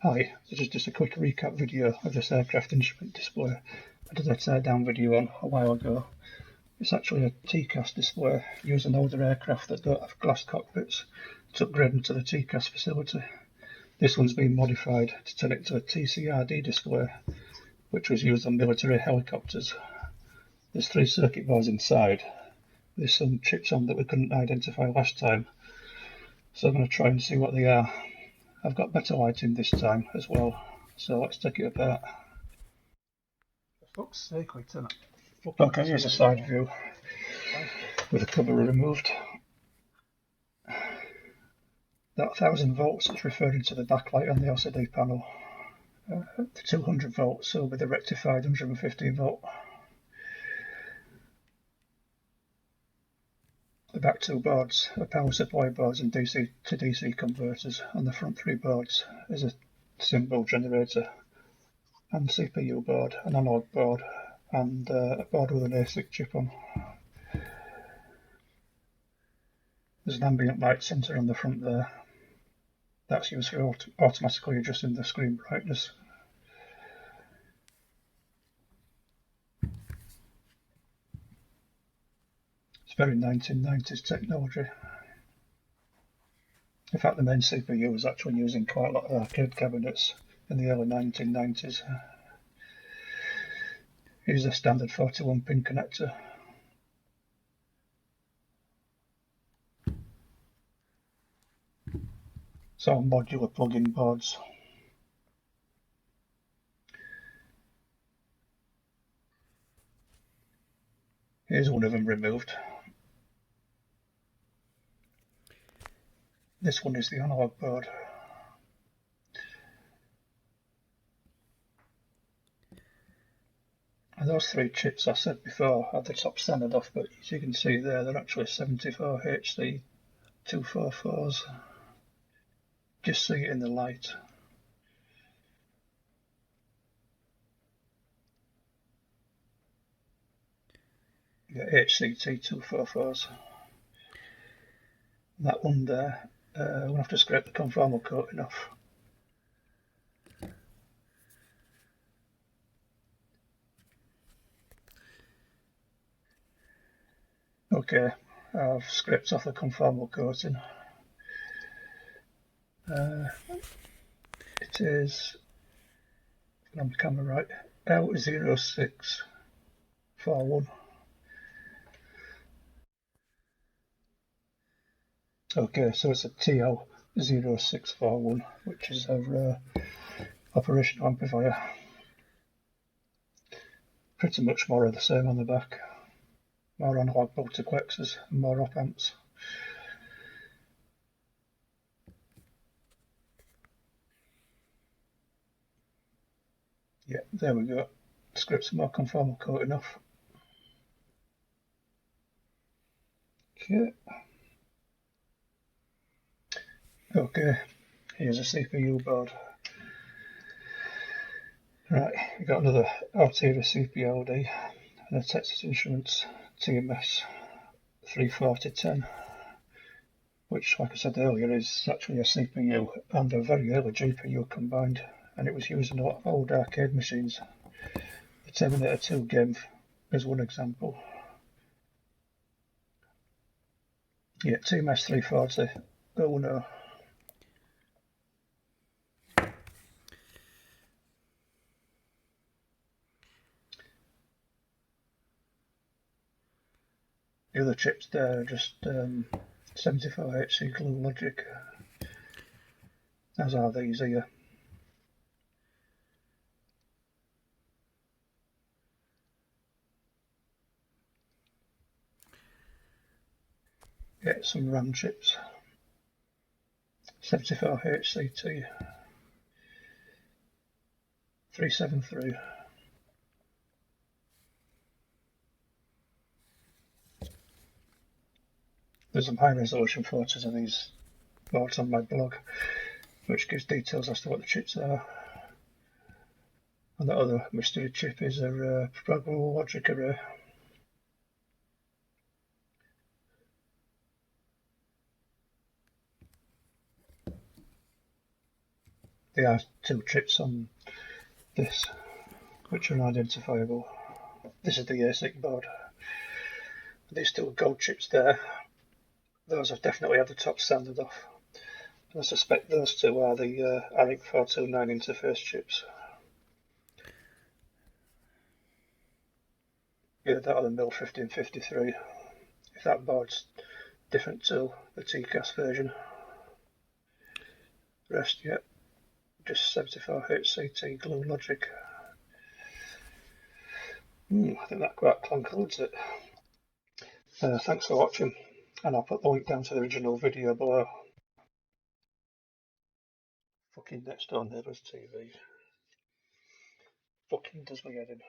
Hi, this is just a quick recap video of this aircraft instrument display I did a teardown video on a while ago. It's actually a TCAS display using older aircraft that don't have glass cockpits to upgrade them to the TCAS facility. This one's been modified to turn it into a TCRD display, which was used on military helicopters. There's 3 circuit boards inside. There's some chips on that we couldn't identify last time, so I'm going to try and see what they are. I've got better lighting this time as well, so let's take it apart. For fuck's sake, Lieutenant. Okay, here's a side view with the cover removed. That 1000 volts is referring to the backlight on the LCD panel. The 200 volts will be the rectified 115 volt. The back 2 boards are power supply boards and DC to DC converters. On the front 3 boards is a symbol generator and CPU board, an analog board, and a board with an ASIC chip on. There's an ambient light sensor on the front there. That's used for automatically adjusting the screen brightness. It's very 1990s technology. In fact, the main CPU was actually using quite a lot of arcade cabinets in the early 1990s. Here's a standard 41 pin connector. It's all modular plug-in boards. Here's one of them removed. This one is the analog board. And those 3 chips I said before had the top centered off, but as you can see there, they're actually 74HC 244s. Just see it in the light. Yeah, HCT 244s. That one there, we'll have to scrape the conformal coating off. Okay, I've scraped off the conformal coating. It is, on the camera right, L0641. Okay, so it's a TL0641, which is our operational amplifier. Pretty much more of the same on the back. More analog multiplexers and more op amps. Yeah, there we go. Scrape some more conformal coating off. Okay, here's a CPU board. Right, we've got another Altera CPLD and a Texas Instruments TMS 34010, which, like I said earlier, is actually a CPU and a very early GPU combined, and it was used in a lot of old arcade machines. The Terminator 2 game is one example. Yeah, TMS 340. Oh no. The other chips there are just 74HC glue logic, as are these here. Get some RAM chips, 74HCT 373. There's some high resolution photos of these boards on my blog, which gives details as to what the chips are. And that other mystery chip is a programmable logic array. there are 2 chips on this which are identifiable. This is the ASIC board. These 2 gold chips there, those have definitely had the top sanded off. I suspect those 2 are the ARIC 429 interface chips. Either that or the MIL 1553, if that board's different to the TCAS version. Rest, yet, just 74HCT glue logic. I think that quite concludes it. Thanks for watching, and I'll put the link down to the original video below. Fucking next door neighbour's TV. Fucking does my head in.